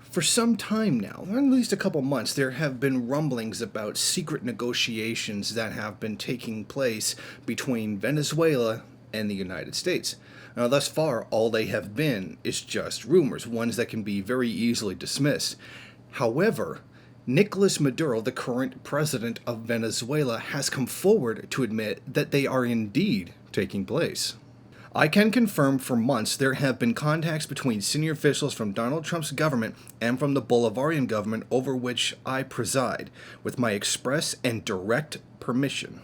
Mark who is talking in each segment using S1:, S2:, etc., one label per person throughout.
S1: For some time now, or at least a couple months, there have been rumblings about secret negotiations that have been taking place between Venezuela and the United States. Now, thus far, all they have been is just rumors, ones that can be very easily dismissed. However, Nicolas Maduro, the current president of Venezuela, has come forward to admit that they are indeed taking place. I can confirm for months there have been contacts between senior officials from Donald Trump's government and from the Bolivarian government over which I preside, with my express and direct permission.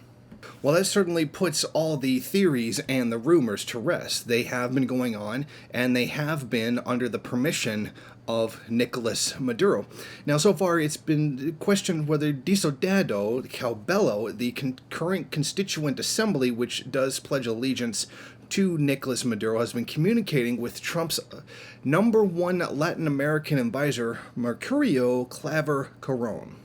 S1: Well, that certainly puts all the theories and the rumors to rest. They have been going on, and they have been under the permission of Nicolas Maduro. Now, so far, it's been questioned whether Diosdado Cabello, the current Constituent Assembly, which does pledge allegiance to Nicolas Maduro, has been communicating with Trump's number one Latin American advisor, Mercurio Claver Caron.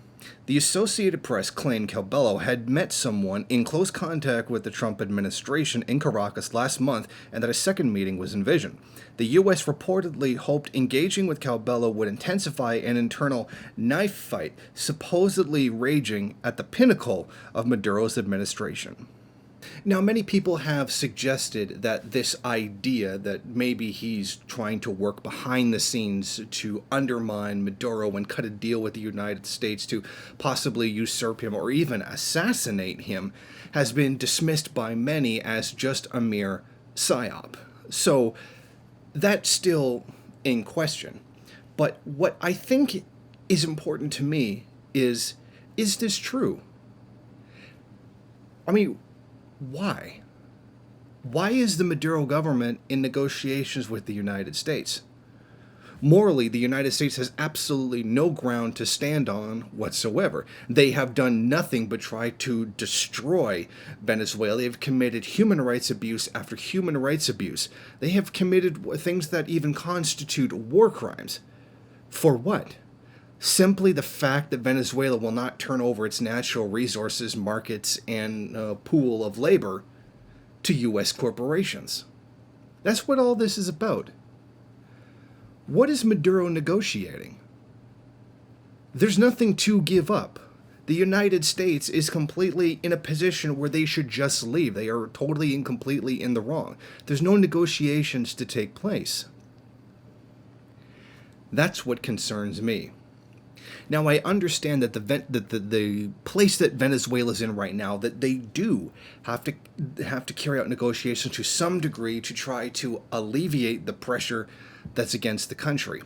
S1: The Associated Press claimed Cabello had met someone in close contact with the Trump administration in Caracas last month and that a second meeting was envisioned. The U.S. reportedly hoped engaging with Cabello would intensify an internal knife fight supposedly raging at the pinnacle of Maduro's administration. Now, many people have suggested that this idea that maybe he's trying to work behind the scenes to undermine Maduro and cut a deal with the United States to possibly usurp him or even assassinate him has been dismissed by many as just a mere psyop. So that's still in question. But what I think is important to me is this true? I mean, why? Why is the Maduro government in negotiations with the United States? Morally, the United States has absolutely no ground to stand on whatsoever. They have done nothing but try to destroy Venezuela. They have committed human rights abuse after human rights abuse. They have committed things that even constitute war crimes. For what? Simply the fact that Venezuela will not turn over its natural resources, markets, and pool of labor to U.S. corporations. That's what all this is about. What is Maduro negotiating? There's nothing to give up. The United States is completely in a position where they should just leave. They are totally and completely in the wrong. There's no negotiations to take place. That's what concerns me. Now, I understand that the place that Venezuela's in right now, that they do have to carry out negotiations to some degree to try to alleviate the pressure that's against the country.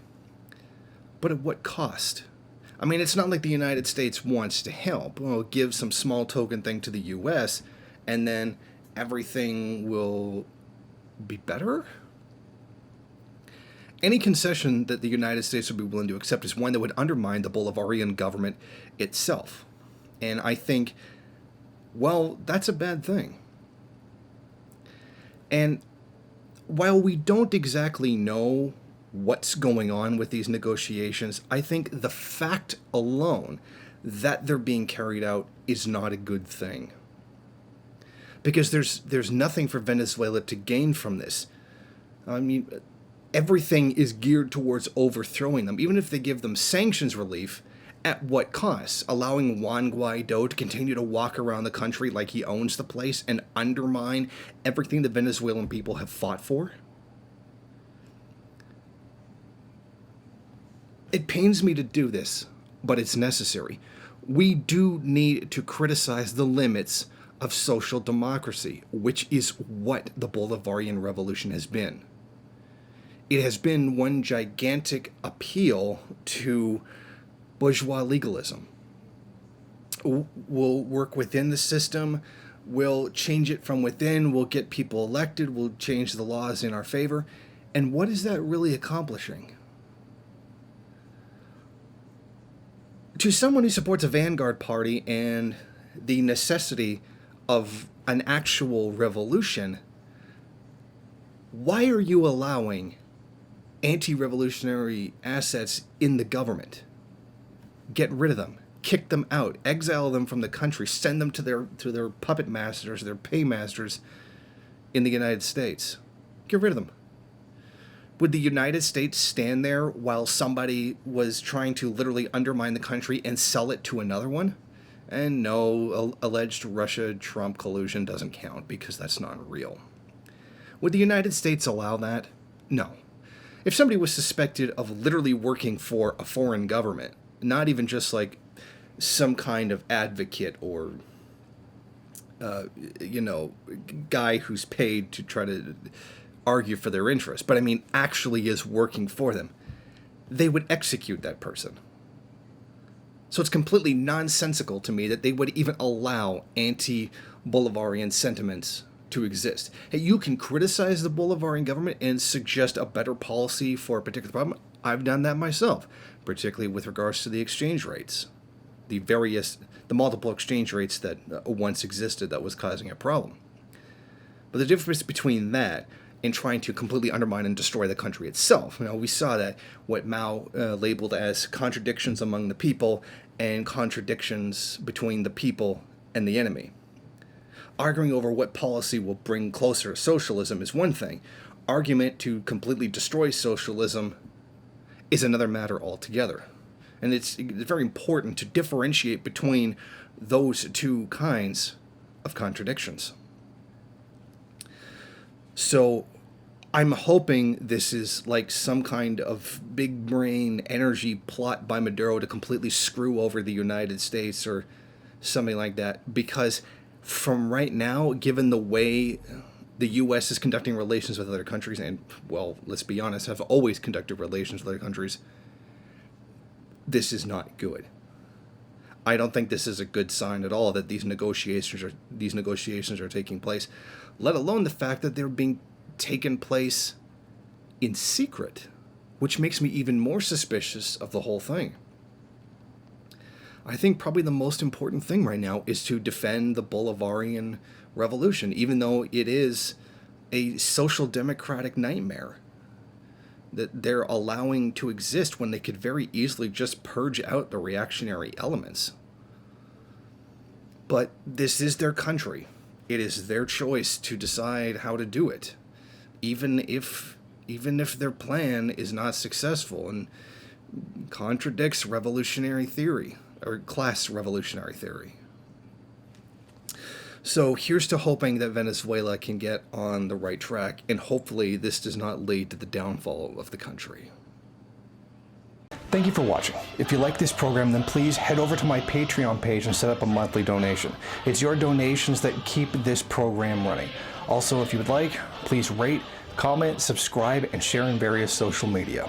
S1: But at what cost? I mean, it's not like the United States wants to help. Well, give some small token thing to the U.S., and then everything will be better? Any concession that the United States would be willing to accept is one that would undermine the Bolivarian government itself. And I think, well, that's a bad thing. And while we don't exactly know what's going on with these negotiations, I think the fact alone that they're being carried out is not a good thing. Because there's nothing for Venezuela to gain from this. I mean, everything is geared towards overthrowing them, even if they give them sanctions relief. At what cost? Allowing Juan Guaido to continue to walk around the country like he owns the place and undermine everything the Venezuelan people have fought for? It pains me to do this, but it's necessary. We do need to criticize the limits of social democracy, which is what the Bolivarian Revolution has been. It has been one gigantic appeal to bourgeois legalism. We'll work within the system, we'll change it from within, we'll get people elected, we'll change the laws in our favor. And what is that really accomplishing? To someone who supports a vanguard party and the necessity of an actual revolution, why are you allowing anti-revolutionary assets in the government? Get rid of them. Kick them out. Exile them from the country. Send them to their puppet masters, their paymasters in the United States. Get rid of them. Would the United States stand there while somebody was trying to literally undermine the country and sell it to another one? And no, alleged Russia-Trump collusion doesn't count because that's not real. Would the United States allow that? No. If somebody was suspected of literally working for a foreign government, not even just like some kind of advocate or, guy who's paid to try to argue for their interests, but I mean actually is working for them, they would execute that person. So it's completely nonsensical to me that they would even allow anti-Bolivarian sentiments to exist. Hey, you can criticize the Bolivarian government and suggest a better policy for a particular problem. I've done that myself, particularly with regards to the exchange rates, the multiple exchange rates that once existed that was causing a problem. But the difference between that and trying to completely undermine and destroy the country itself, we saw that what Mao labeled as contradictions among the people and contradictions between the people and the enemy. Arguing over what policy will bring closer to socialism is one thing. Argument to completely destroy socialism is another matter altogether. And it's very important to differentiate between those two kinds of contradictions. So I'm hoping this is like some kind of big brain energy plot by Maduro to completely screw over the United States or something like that, because from right now, given the way the U.S. is conducting relations with other countries, and, well, let's be honest, have always conducted relations with other countries, this is not good. I don't think this is a good sign at all that these negotiations are taking place, let alone the fact that they're being taken place in secret, which makes me even more suspicious of the whole thing. I think probably the most important thing right now is to defend the Bolivarian revolution, even though it is a social democratic nightmare that they're allowing to exist when they could very easily just purge out the reactionary elements. But this is their country. It is their choice to decide how to do it, even if their plan is not successful and contradicts revolutionary theory or class revolutionary theory. So here's to hoping that Venezuela can get on the right track, and hopefully this does not lead to the downfall of the country. Thank you for watching. If you like this program, then please head over to my Patreon page and set up a monthly donation. It's your donations that keep this program running. Also, if you would like, please rate, comment, subscribe, and share in various social media.